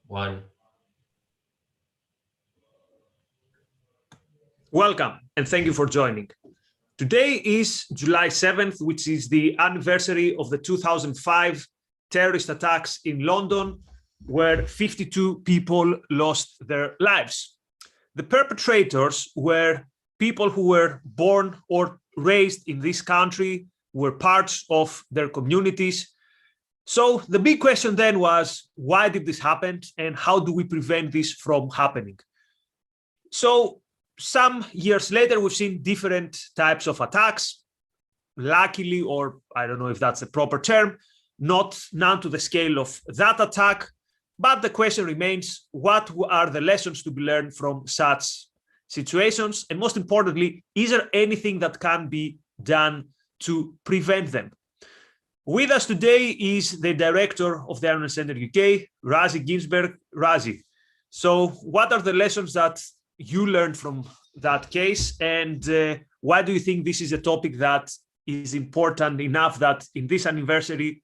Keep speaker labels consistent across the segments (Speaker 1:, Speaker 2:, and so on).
Speaker 1: One.
Speaker 2: Welcome, and thank you for joining. Today is July 7th, which is the anniversary of the 2005 terrorist attacks in London, where 52 people lost their lives. The perpetrators were people who were born or raised in this country, were parts of their communities. So the big question then was, why did this happen, and how do we prevent this from happening? So some years later, we've seen different types of attacks. Luckily, or I don't know if that's a proper term, none to the scale of that attack. But the question remains, what are the lessons to be learned from such situations? And most importantly, is there anything that can be done to prevent them? With us today is the director of the Ireland Centre UK, Razi Ginsberg. Razi, so what are the lessons that you learned from that case, and why do you think this is a topic that is important enough that in this anniversary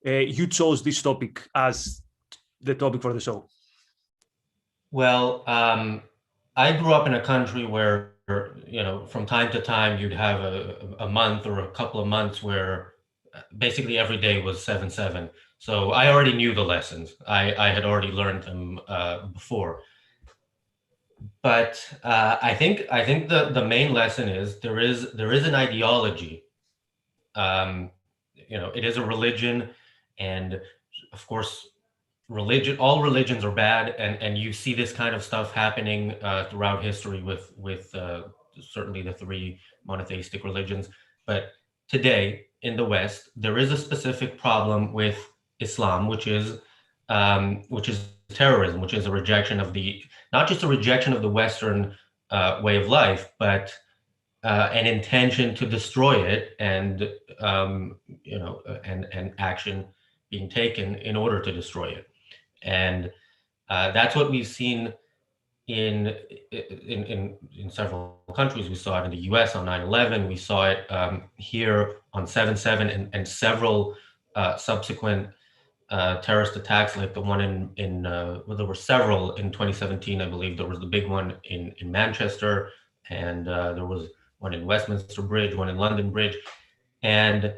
Speaker 2: you chose this topic as the topic for the show?
Speaker 1: Well, I grew up in a country where, from time to time you'd have a month or a couple of months where basically every day was 7/7. So I already knew the lessons. I had already learned them before. But I think the main lesson is there is an ideology. It is a religion, and of course, all religions are bad, and you see this kind of stuff happening throughout history with certainly the three monotheistic religions. But today in the West, there is a specific problem with Islam, which is terrorism, which is a rejection of not just a rejection of the Western way of life, but an intention to destroy it, and and action being taken in order to destroy it. And that's what we've seen in several countries. We saw it in the US on 9/11. We saw it here on 7/7, and several subsequent terrorist attacks, like the one well, there were several in 2017, I believe. There was the big one in Manchester, and there was one in Westminster Bridge, one in London Bridge. And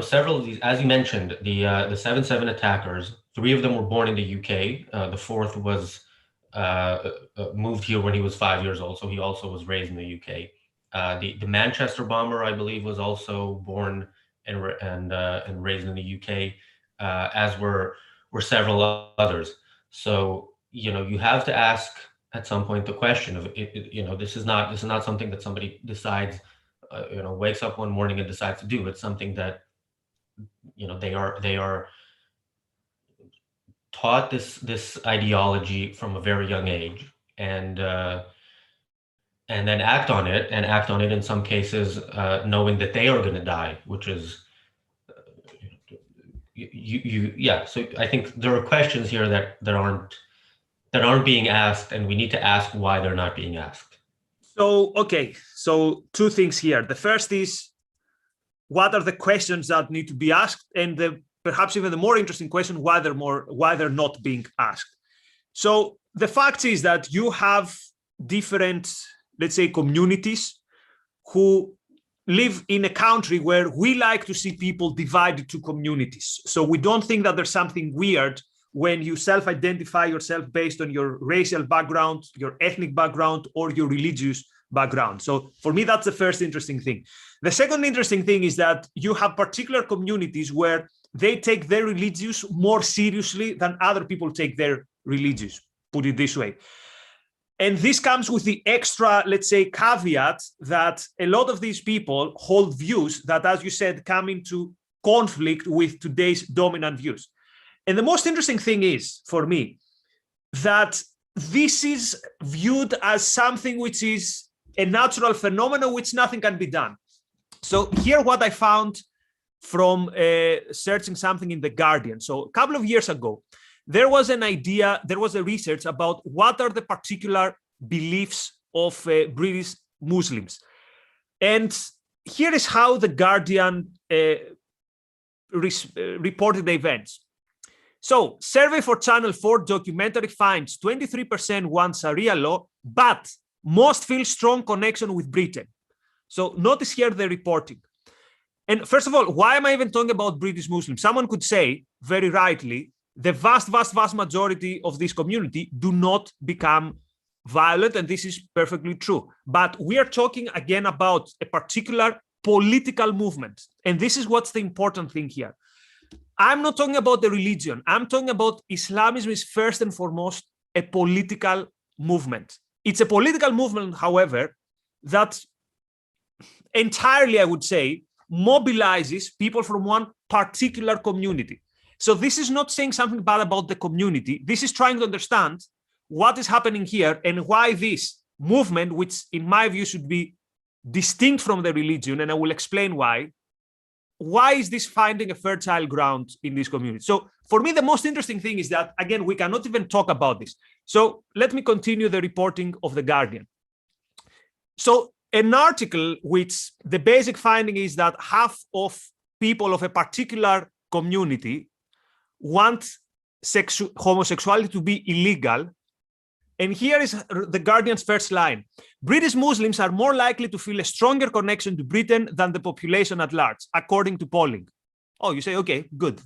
Speaker 1: several of these, as you mentioned, the 7/7 attackers, 3 of them were born in the UK. The 4th was moved here when he was 5 years old, so he also was raised in the UK. The Manchester bomber, I believe, was also born and raised in the UK, as were several others. So you have to ask at some point the question of this is not something that somebody decides, wakes up one morning and decides to do. It's something that they are taught this ideology from a very young age, and then act on it, in some cases, knowing that they are going to die, which is So I think there are questions here that aren't being asked, and we need to ask why they're not being asked.
Speaker 2: So, okay, so 2 things here. The first is, what are the questions that need to be asked? And perhaps even the more interesting question, why they're not being asked. So the fact is that you have different, let's say, communities who live in a country where we like to see people divided to communities. So we don't think that there's something weird when you self-identify yourself based on your racial background, your ethnic background, or your religious background. So for me, that's the first interesting thing. The second interesting thing is that you have particular communities where they take their religious more seriously than other people take their religious, put it this way. And this comes with the extra, let's say, caveat that a lot of these people hold views that, as you said, come into conflict with today's dominant views. And the most interesting thing is, for me, that this is viewed as something which is a natural phenomenon, which nothing can be done. So here, what I found from searching something in The Guardian. So a couple of years ago, there was a research about what are the particular beliefs of British Muslims. And here is how The Guardian reported the events. So, survey for Channel 4 documentary finds 23% want Sharia law, but most feel strong connection with Britain. So, notice here the reporting. And first of all, why am I even talking about British Muslims? Someone could say, very rightly, the vast majority of this community do not become violent, and this is perfectly true. But we are talking again about a particular political movement. And this is what's the important thing here. I'm not talking about the religion. I'm talking about Islamism is first and foremost a political movement. It's a political movement, however, that entirely, I would say, mobilizes people from one particular community. So this is not saying something bad about the community. This is trying to understand what is happening here and why this movement, which in my view should be distinct from the religion, and I will explain why is this finding a fertile ground in this community? So for me, the most interesting thing is that, again, we cannot even talk about this. So let me continue the reporting of The Guardian. So an article which the basic finding is that half of people of a particular community want homosexuality to be illegal. And here is The Guardian's first line. British Muslims are more likely to feel a stronger connection to Britain than the population at large, according to polling. Oh, you say, okay, good,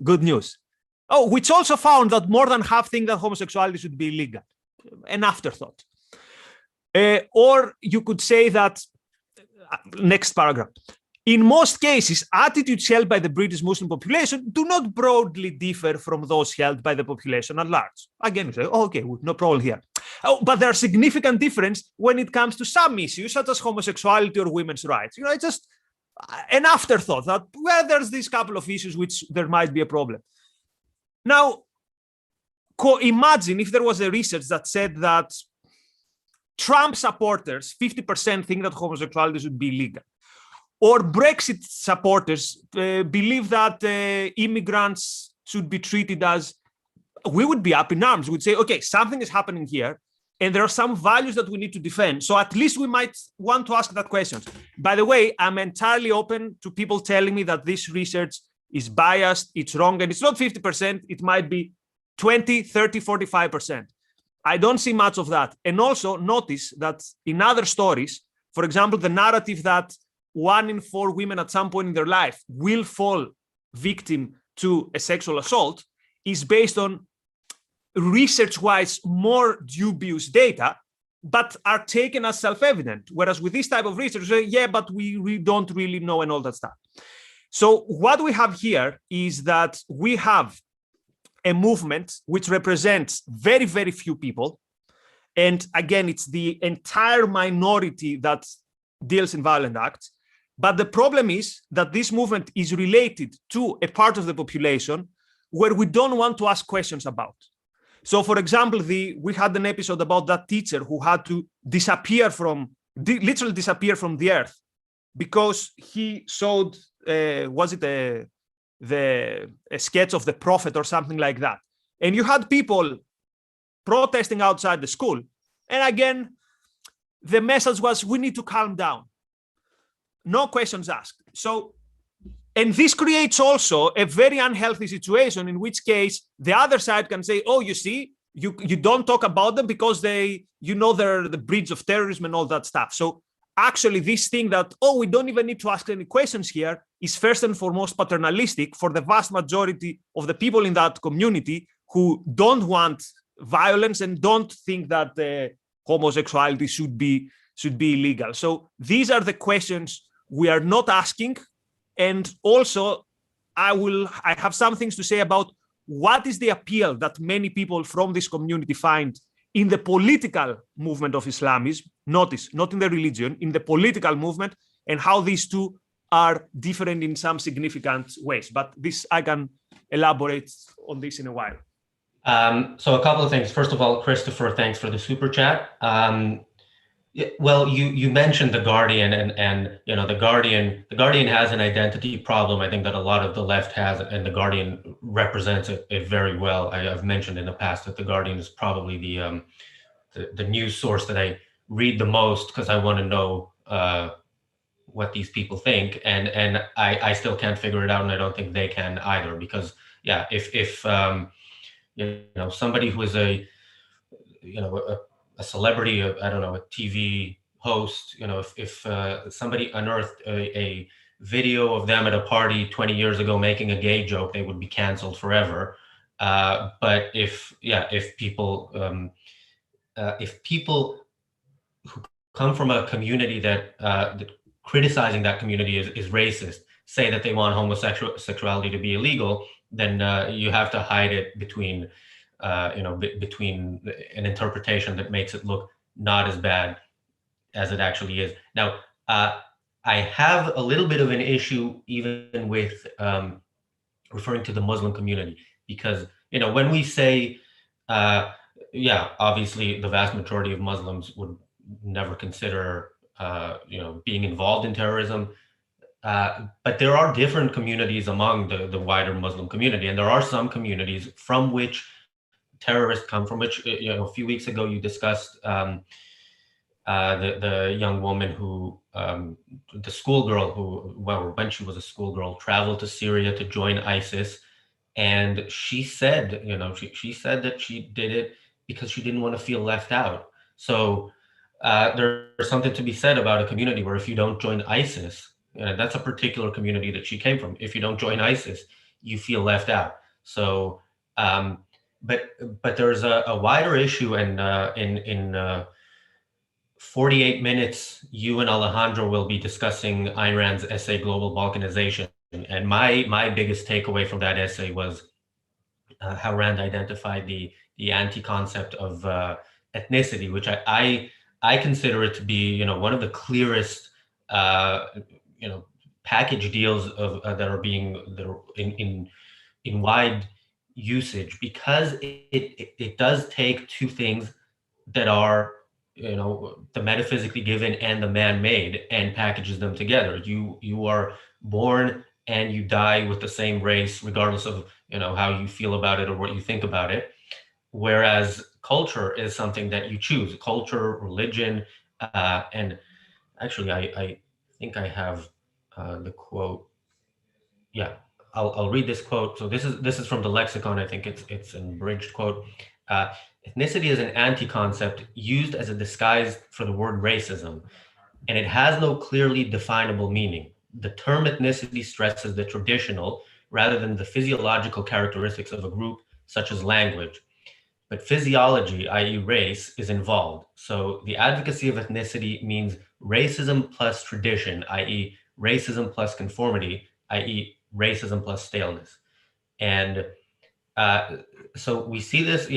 Speaker 2: good news. Oh, which also found that more than half think that homosexuality should be illegal. An afterthought. Or you could say that, next paragraph, in most cases, attitudes held by the British Muslim population do not broadly differ from those held by the population at large. Again, you say, oh, okay, no problem here. Oh, but there are significant differences when it comes to some issues, such as homosexuality or women's rights. You know, it's just an afterthought that, well, there's these couple of issues which there might be a problem. Now, imagine if there was a research that said that Trump supporters, 50% think that homosexuality should be illegal. Or Brexit supporters believe that immigrants should be treated as, we would be up in arms. We would say, okay, something is happening here, and there are some values that we need to defend. So at least we might want to ask that question. By the way, I'm entirely open to people telling me that this research is biased, it's wrong, and it's not 50%, it might be 20, 30, 45%. I don't see much of that. And also notice that in other stories, for example, the narrative that 1 in 4 women at some point in their life will fall victim to a sexual assault is based on research-wise more dubious data, but are taken as self-evident. Whereas with this type of research, yeah, but we don't really know and all that stuff. So what we have here is that we have a movement which represents very, very few people. And again, it's the entire minority that deals in violent acts. But the problem is that this movement is related to a part of the population where we don't want to ask questions about. So, for example, we had an episode about that teacher who had to literally disappear from the earth because he showed, was it a sketch of the prophet or something like that. And you had people protesting outside the school. And again, the message was, we need to calm down. No questions asked. So, and this creates also a very unhealthy situation, in which case the other side can say, oh, you see, you don't talk about them because they're the bridge of terrorism and all that stuff. So actually this thing that, oh, we don't even need to ask any questions here is first and foremost paternalistic for the vast majority of the people in that community who don't want violence and don't think that homosexuality should be illegal. So these are the questions we are not asking. And also, I have some things to say about what is the appeal that many people from this community find in the political movement of Islamism. Notice, not in the religion, in the political movement, and how these two are different in some significant ways. But this, I can elaborate on this in a while.
Speaker 1: So a couple of things. First of all, Christopher, thanks for the super chat. Well, you mentioned The Guardian, and The Guardian has an identity problem. I think that a lot of the left has, and The Guardian represents it very well. I've mentioned in the past that The Guardian is probably the news source that I read the most because I want to know what these people think, and I still can't figure it out, and I don't think they can either, because yeah, if somebody who is a celebrity, I don't know, a TV host, if somebody unearthed a video of them at a party 20 years ago making a gay joke, they would be canceled forever. But if people who come from a community that criticizing that community is racist say that they want homosexuality to be illegal, then you have to hide it between between an interpretation that makes it look not as bad as it actually is. Now, I have a little bit of an issue even with referring to the Muslim community, because when we say, obviously the vast majority of Muslims would never consider being involved in terrorism, but there are different communities among the wider Muslim community, and there are some communities from which terrorists come from. Which a few weeks ago you discussed the young woman who, the schoolgirl who, well, when she was a schoolgirl, traveled to Syria to join ISIS, and she said, she said that she did it because she didn't want to feel left out. So there's something to be said about a community where if you don't join ISIS, that's a particular community that she came from. If you don't join ISIS, you feel left out. So, but there's a wider issue, and in 48 minutes, you and Alejandro will be discussing Ayn Rand's essay, Global Balkanization. And my biggest takeaway from that essay was how Rand identified the anti-concept of ethnicity, which I consider it to be, one of the clearest, package deals that are in wide usage, because it does take two things that are the metaphysically given and the man-made, and packages them together. You are born and you die with the same race, regardless of how you feel about it or what you think about it. Whereas culture is something that you choose. Culture, religion, and actually, I think I have the quote. Yeah, I'll read this quote. So this is from the lexicon. I think it's an abridged quote. Ethnicity is an anti-concept used as a disguise for the word racism, and it has no clearly definable meaning. The term ethnicity stresses the traditional rather than the physiological characteristics of a group, such as language. But physiology, i.e. race, is involved. So the advocacy of ethnicity means racism plus tradition, i.e. racism plus conformity, i.e. racism plus staleness. And so we see this,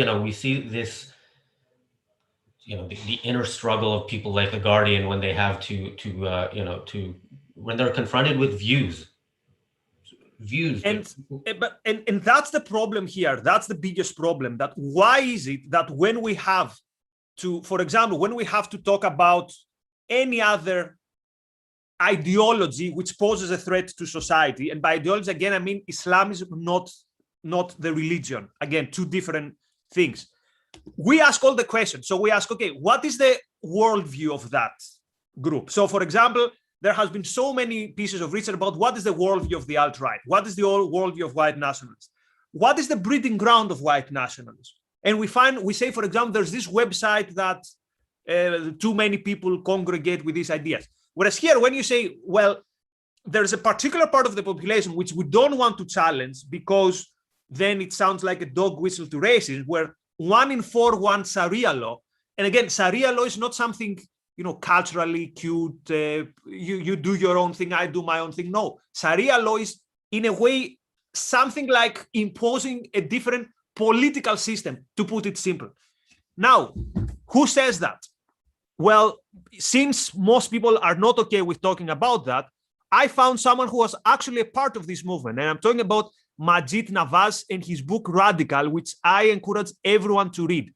Speaker 1: the inner struggle of people like The Guardian when they have to when they're confronted with views.
Speaker 2: And that's the problem here. That's the biggest problem. That why is it that when we have to, for example, when we have to talk about any other ideology which poses a threat to society, and by ideology again I mean Islam is not the religion, again two different things, we ask all the questions. So we ask, okay, what is the worldview of that group? So for example, there has been so many pieces of research about what is the worldview of the alt-right, what is the worldview of white nationalists, what is the breeding ground of white nationalism. And we say, for example, there's this website that too many people congregate with these ideas. Whereas here, when you say, well, there's a particular part of the population which we don't want to challenge because then it sounds like a dog whistle to racism, where 1 in 4 want Sharia law. And again, Sharia law is not something, culturally cute. You do your own thing, I do my own thing. No, Sharia law is in a way something like imposing a different political system, to put it simple. Now, who says that? Well, since most people are not okay with talking about that, I found someone who was actually a part of this movement. And I'm talking about Majid Nawaz and his book Radical, which I encourage everyone to read.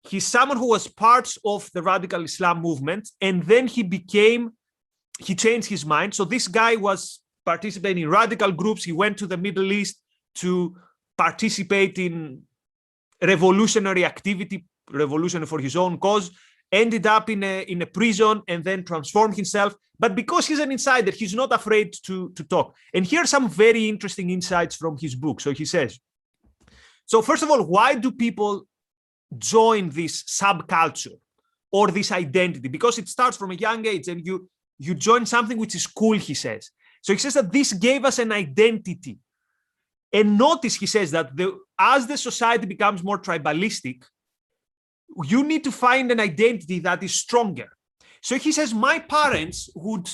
Speaker 2: He's someone who was part of the radical Islam movement, and then he changed his mind. So this guy was participating in radical groups. He went to the Middle East to participate in revolutionary activity, revolution for his own cause. ended up in a prison and then transformed himself. But because he's an insider, he's not afraid to talk. And here are some very interesting insights from his book. So he says, so first of all, why do people join this subculture or this identity? Because it starts from a young age and you join something which is cool, he says. So he says that this gave us an identity. And notice, he says, that as the society becomes more tribalistic, you need to find an identity that is stronger. So he says, my parents would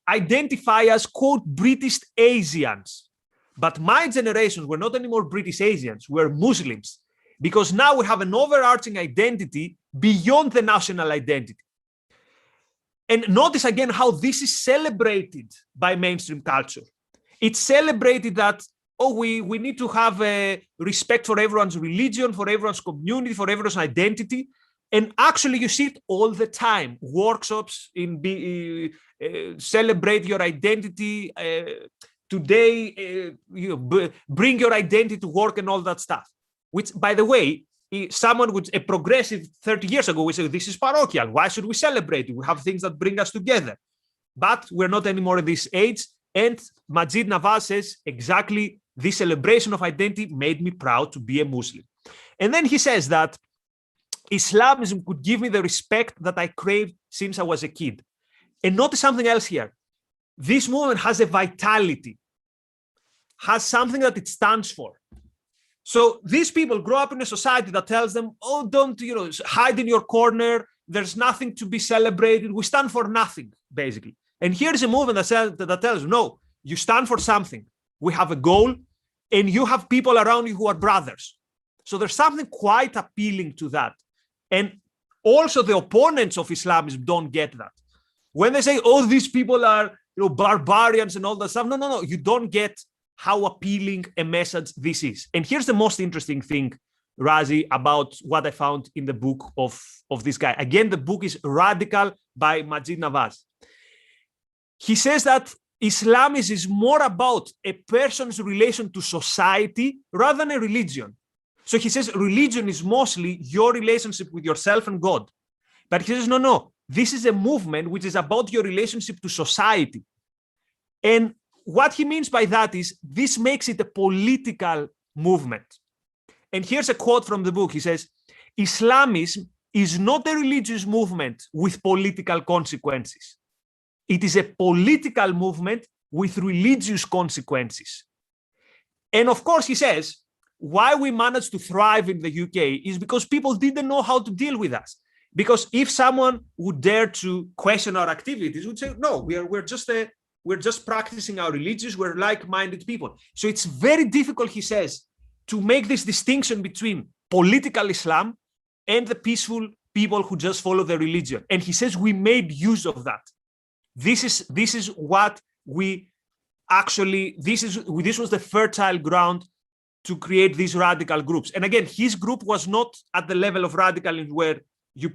Speaker 2: identify as, quote, British Asians. But my generation were not anymore British Asians, we're Muslims. Because now we have an overarching identity beyond the national identity. And notice again how this is celebrated by mainstream culture. It's celebrated that, oh, we need to have a respect for everyone's religion, for everyone's community, for everyone's identity. And actually, you see it all the time. Workshops celebrate your identity. Today, bring your identity to work and all that stuff. Which, by the way, a progressive 30 years ago, we said, this is parochial. Why should we celebrate it? We have things that bring us together. But we're not anymore at this age. And Majid Nawaz says, exactly, this celebration of identity made me proud to be a Muslim. And then he says that Islamism could give me the respect that I craved since I was a kid. And notice something else here. This movement has a vitality, has something that it stands for. So these people grow up in a society that tells them, oh, don't hide in your corner. There's nothing to be celebrated. We stand for nothing, basically. And here's a movement that tells you, no, you stand for something. We have a goal, and you have people around you who are brothers. So there's something quite appealing to that. And also the opponents of Islamism don't get that. When they say, oh, these people are barbarians and all that stuff, no, you don't get how appealing a message this is. And here's the most interesting thing, Razi, about what I found in the book of this guy. Again, the book is Radical by Majid Nawaz. He says that Islamism is more about a person's relation to society rather than a religion. So he says religion is mostly your relationship with yourself and God. But he says, no, this is a movement which is about your relationship to society. And what he means by that is this makes it a political movement. And here's a quote from the book. He says, Islamism is not a religious movement with political consequences. It is a political movement with religious consequences. And of course, he says, why we managed to thrive in the UK is because people didn't know how to deal with us. Because if someone would dare to question our activities, would say, no, we're just practicing our religions. We're like-minded people. So it's very difficult, he says, to make this distinction between political Islam and the peaceful people who just follow the religion. And he says we made use of that. This is what we actually, this was the fertile ground to create these radical groups. And again, his group was not at the level of radicalism where you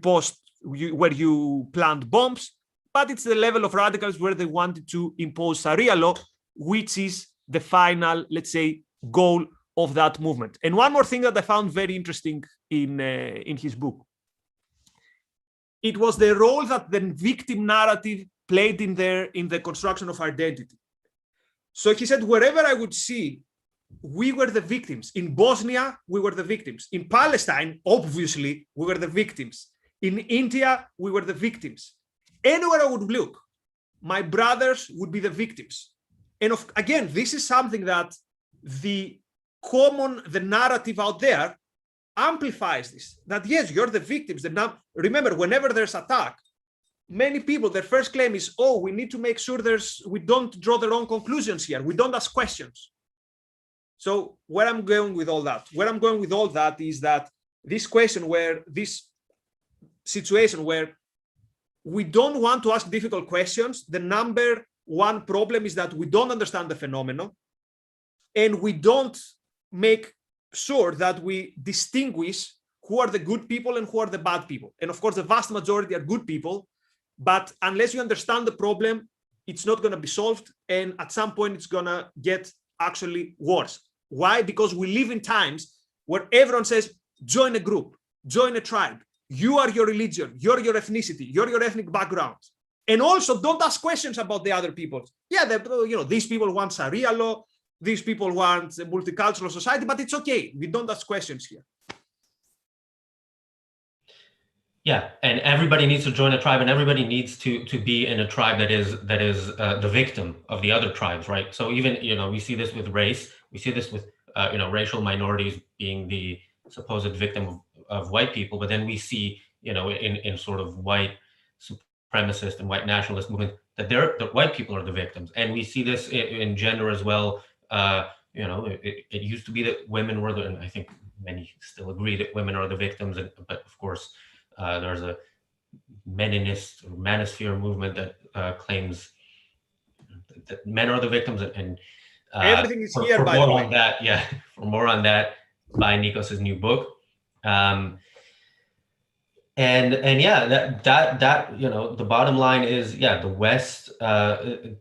Speaker 2: plant bombs, but it's the level of radicals where they wanted to impose Sharia law, which is the final, let's say, goal of that movement. And one more thing that I found very interesting in his book, it was the role that the victim narrative played in the construction of identity. So he said, wherever I would see, we were the victims. In Bosnia, we were the victims. In Palestine, obviously, we were the victims. In India, we were the victims. Anywhere I would look, my brothers would be the victims. And again, this is something that the narrative out there amplifies this, that yes, you're the victims. Remember, whenever there's attack, many people, their first claim is, oh, we need to make sure we don't draw the wrong conclusions here. We don't ask questions. So where I'm going with all that? Where I'm going with all that is that this situation where we don't want to ask difficult questions, the number one problem is that we don't understand the phenomenon, and we don't make sure that we distinguish who are the good people and who are the bad people. And of course, the vast majority are good people, but unless you understand the problem, it's not going to be solved. And at some point, it's going to get actually worse. Why? Because we live in times where everyone says, join a group, join a tribe, You are your religion, you're your ethnicity, you're your ethnic background. And also don't ask questions about the other people. Yeah, these people want Sharia law, these people want a multicultural society, but it's okay. We don't ask questions here.
Speaker 1: Yeah, and everybody needs to join a tribe, and everybody needs to be in a tribe that is the victim of the other tribes, right? So even we see this with race, we see this with racial minorities being the supposed victim of white people, but then we see in sort of white supremacist and white nationalist movement that the white people are the victims, and we see this in gender as well. It used to be that women were and I think many still agree that women are the victims, but of course. There's a meninist or manosphere movement that claims that men are the victims, and
Speaker 2: everything is here.
Speaker 1: For
Speaker 2: by
Speaker 1: more
Speaker 2: the way.
Speaker 1: on that, for more on that, buy Nikos' new book. And yeah, that the bottom line is the West, the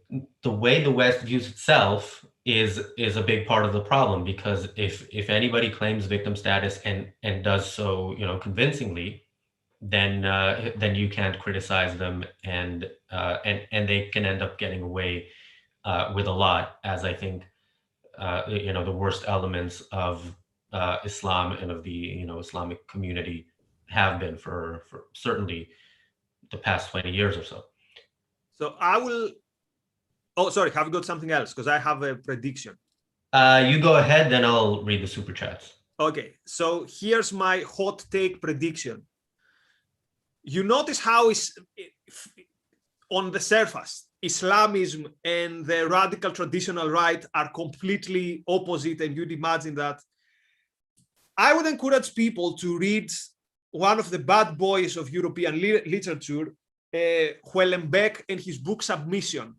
Speaker 1: way the West views itself is a big part of the problem, because if anybody claims victim status and does so convincingly, then you can't criticize them, and they can end up getting away with a lot, as I think the worst elements of Islam and of the Islamic community have been for certainly the past 20 years or so.
Speaker 2: So I will. Oh, sorry. Have you got something else? Because I have a prediction.
Speaker 1: You go ahead, then I'll read the super chats.
Speaker 2: Okay. So here's my hot take prediction. You notice how on the surface, Islamism and the radical traditional right are completely opposite, and you'd imagine that. I would encourage people to read one of the bad boys of European literature, Huellenbeck, and his book Submission.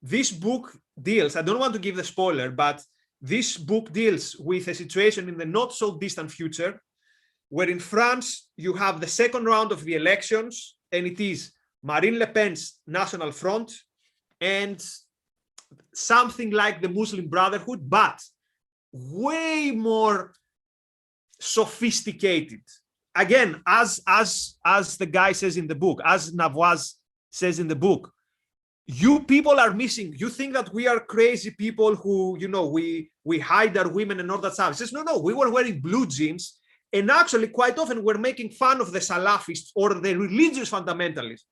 Speaker 2: This book deals, I don't want to give the spoiler, but this book deals with a situation in the not so distant future where in France you have the second round of the elections, and it is Marine Le Pen's National Front and something like the Muslim Brotherhood, but way more sophisticated. Again, as the guy says in the book, as Navoise says in the book, you people are missing. You think that we are crazy people who, we hide our women and all that stuff. He says, no, we were wearing blue jeans. And actually, quite often, we're making fun of the Salafists or the religious fundamentalists,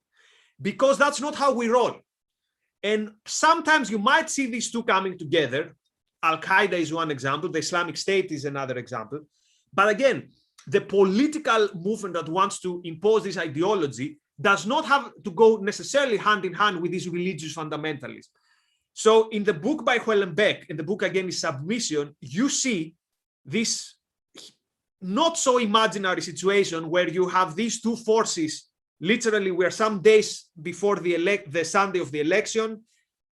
Speaker 2: because that's not how we roll. And sometimes you might see these two coming together. Al-Qaeda is one example. The Islamic State is another example. But again, the political movement that wants to impose this ideology does not have to go necessarily hand in hand with this religious fundamentalism. So in the book by Huellenbeck, and the book again is Submission, you see this not so imaginary situation where you have these two forces. Literally, we are some days before the Sunday of the election,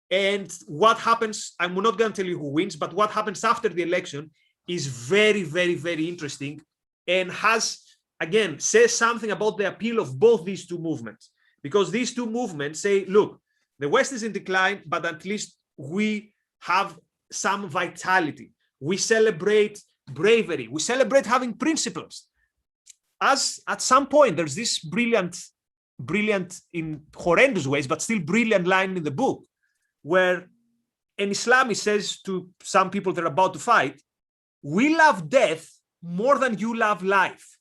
Speaker 2: and what happens, I'm not going to tell you who wins, but what happens after the election is very, very, very interesting, and says something about the appeal of both these two movements. Because these two movements say, look, the West is in decline, but at least we have some vitality. We celebrate bravery. We celebrate having principles. As at some point, there's this brilliant in horrendous ways, but still brilliant line in the book, where an Islamist says to some people they're about to fight, we love death more than you love life.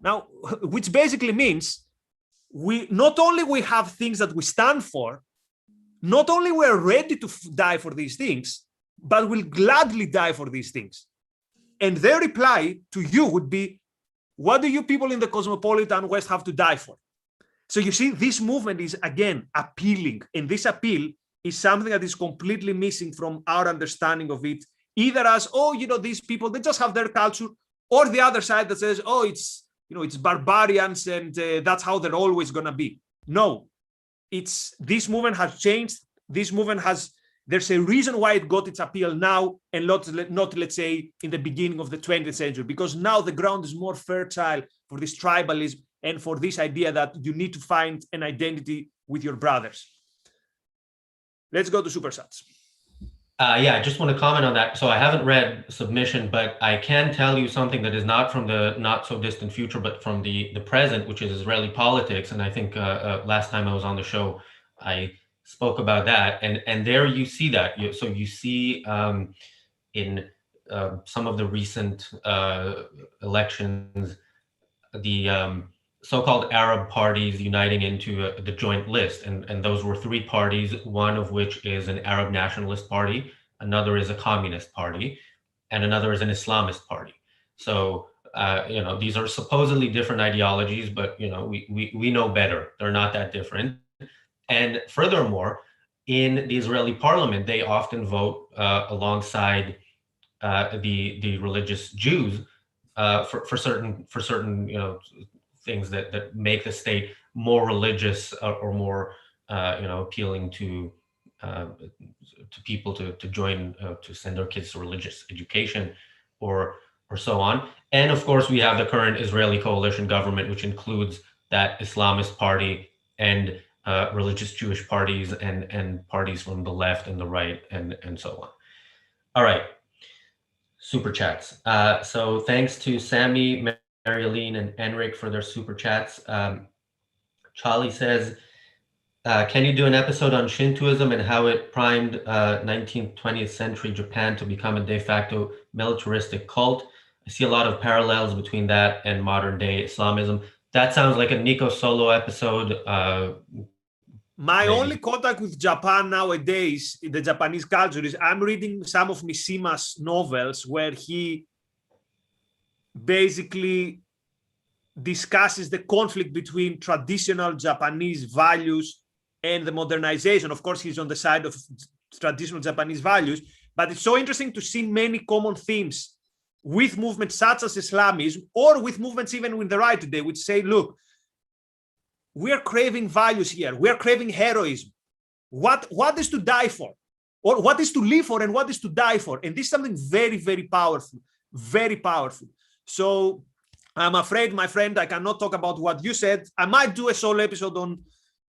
Speaker 2: Now, which basically means not only we have things that we stand for, not only we're ready to die for these things, but we'll gladly die for these things. And their reply to you would be, what do you people in the cosmopolitan West have to die for? So you see, this movement is, again, appealing. And this appeal is something that is completely missing from our understanding of it, either as, these people, they just have their culture, or the other side that says, it's barbarians and that's how they're always going to be. No, this movement has changed. This movement there's a reason why it got its appeal now and not, let's say, in the beginning of the 20th century, because now the ground is more fertile for this tribalism and for this idea that you need to find an identity with your brothers. Let's go to super chats.
Speaker 1: Yeah, I just want to comment on that. So I haven't read Submission, but I can tell you something that is not from the not so distant future, but from the present, which is Israeli politics. And I think last time I was on the show, I spoke about that. And there you see that. So you see in some of the recent elections, the so-called Arab parties uniting into the joint list. And those were three parties, one of which is an Arab nationalist party, another is a communist party, and another is an Islamist party. So, these are supposedly different ideologies, but, we know better. They're not that different. And furthermore, in the Israeli parliament, they often vote alongside the religious Jews for certain things that make the state more religious or more appealing to people to join to send their kids to religious education or so on. And of course, we have the current Israeli coalition government, which includes that Islamist party and religious Jewish parties and parties from the left and the right and so on. All right. Super chats. So thanks to Sammy, Marilyn, and Enric for their super chats. Charlie says, can you do an episode on Shintoism and how it primed 19th, 20th century Japan to become a de facto militaristic cult? I see a lot of parallels between that and modern day Islamism. That sounds like a Nikos solo episode.
Speaker 2: My
Speaker 1: Maybe.
Speaker 2: only contact with Japan nowadays, in the Japanese culture, is I'm reading some of Mishima's novels where he basically discusses the conflict between traditional Japanese values and the modernization. Of course, he's on the side of traditional Japanese values, but it's so interesting to see many common themes with movements such as Islamism or with movements even with the right today, which say, look, we are craving values here. We are craving heroism. What is to die for? Or what is to live for and what is to die for? And this is something very, very powerful, very powerful. So I'm afraid, my friend, I cannot talk about what you said. I might do a solo episode on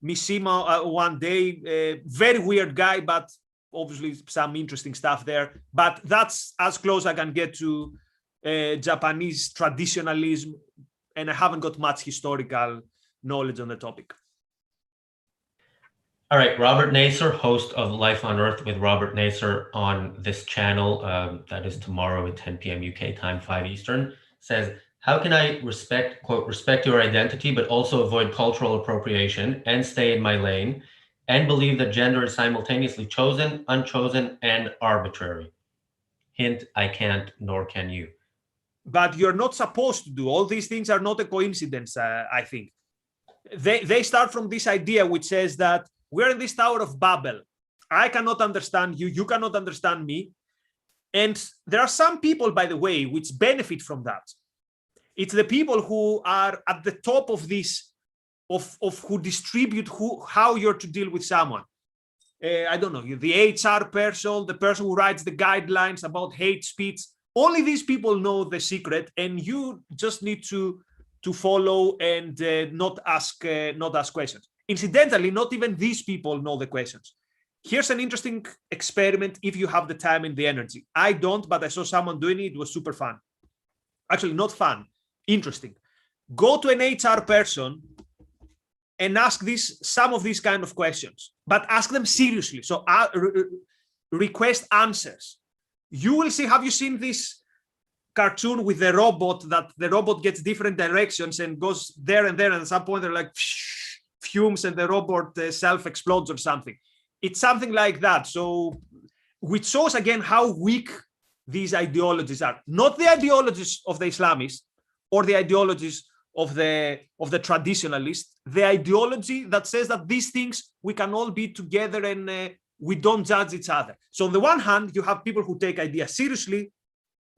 Speaker 2: Mishima one day. Very weird guy, but obviously some interesting stuff there. But that's as close I can get to Japanese traditionalism. And I haven't got much historical knowledge on the topic.
Speaker 1: All right, Robert Nasser, host of Life on Earth with Robert Nasser on this channel, that is tomorrow at 10 p.m. UK time, 5 Eastern, says, how can I quote, respect your identity, but also avoid cultural appropriation and stay in my lane and believe that gender is simultaneously chosen, unchosen, and arbitrary? Hint, I can't, nor can you.
Speaker 2: But you're not supposed to do. All these things are not a coincidence, I think. They start from this idea which says that we're in this Tower of Babel. I cannot understand you, you cannot understand me. And there are some people, by the way, which benefit from that. It's the people who are at the top of this, of who distribute how you're to deal with someone. I don't know, the HR person, the person who writes the guidelines about hate speech. Only these people know the secret, and you just need to follow and not ask questions. Incidentally, not even these people know the questions. Here's an interesting experiment if you have the time and the energy. I don't, but I saw someone doing it. It was super fun. Actually, not fun, interesting. Go to an HR person and ask some of these kind of questions, but ask them seriously. So request answers. You will see, have you seen this cartoon with the robot, that the robot gets different directions and goes there and there, and at some point they're like fumes and the robot self-explodes or something. It's something like that. So which shows again how weak these ideologies are. Not the ideologies of the Islamists or the ideologies of the traditionalists, the ideology that says that these things, we can all be together and we don't judge each other. So on the one hand, you have people who take ideas seriously,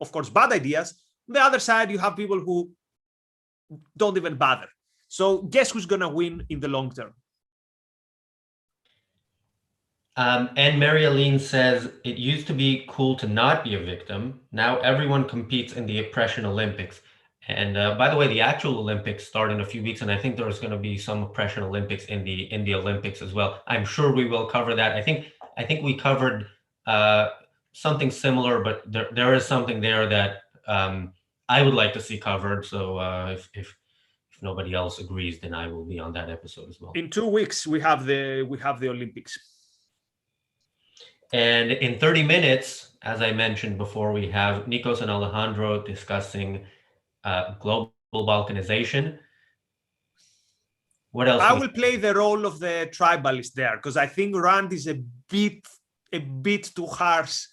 Speaker 2: of course, bad ideas. On the other side, you have people who don't even bother. So guess who's going to win in the long term?
Speaker 1: And Mary Aline says, it used to be cool to not be a victim. Now everyone competes in the oppression Olympics. And by the way, the actual Olympics start in a few weeks, and I think there's going to be some oppression Olympics in the Olympics as well. I'm sure we will cover that. I think we covered something similar, but there is something there that I would like to see covered. So if nobody else agrees, then I will be on that episode as well.
Speaker 2: In 2 weeks, we have the Olympics.
Speaker 1: And in 30 minutes, as I mentioned before, we have Nikos and Alejandro discussing global balkanization. What else?
Speaker 2: I will play the role of the tribalist there, because I think Rand is a bit too harsh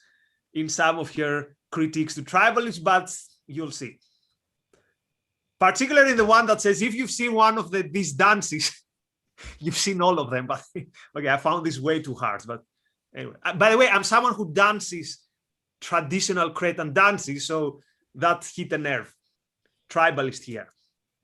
Speaker 2: in some of her critiques to tribalists, but you'll see. Particularly the one that says, if you've seen one of these dances, you've seen all of them. But okay, I found this way too hard. But anyway, by the way, I'm someone who dances traditional Cretan dances, so that hit a nerve. Tribalist here.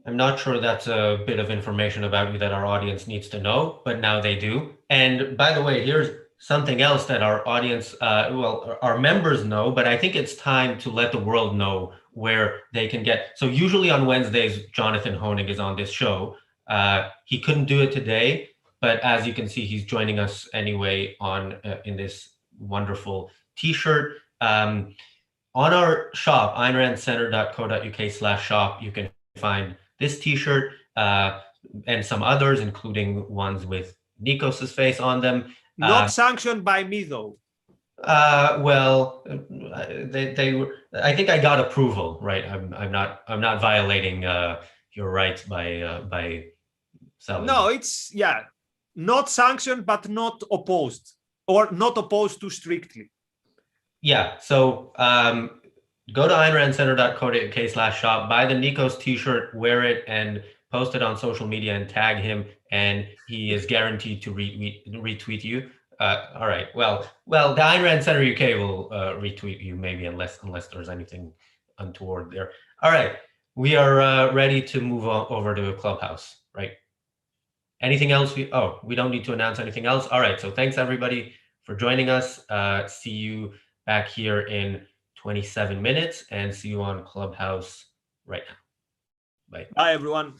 Speaker 1: I'm not sure that's a bit of information about you that our audience needs to know, but now they do. And by the way, here's something else that our audience, well, our members know, but I think it's time to let the world know where they can get. So usually on Wednesdays, Jonathan Honig is on this show. He couldn't do it today, but as you can see, he's joining us anyway on in this wonderful T-shirt. On our shop, aynrandcenter.co.uk/shop, you can find this T-shirt and some others, including ones with Nikos's face on them.
Speaker 2: Not sanctioned by me, though.
Speaker 1: Well, they were. I think I got approval, right? I'm not violating your rights by selling.
Speaker 2: No, it's not sanctioned, but not opposed, or not opposed too strictly.
Speaker 1: Yeah. So go to aynrandcenter.co.uk/shop, buy the Nikos T-shirt, wear it, and post it on social media and tag him, and he is guaranteed to retweet you. All right. Well, the Ayn Rand Center UK will retweet you, maybe, unless there's anything untoward there. All right. We are ready to move on over to Clubhouse, right? Anything else? We don't need to announce anything else. All right. So thanks everybody for joining us. See you back here in 27 minutes, and see you on Clubhouse right now. Bye.
Speaker 2: Bye, everyone.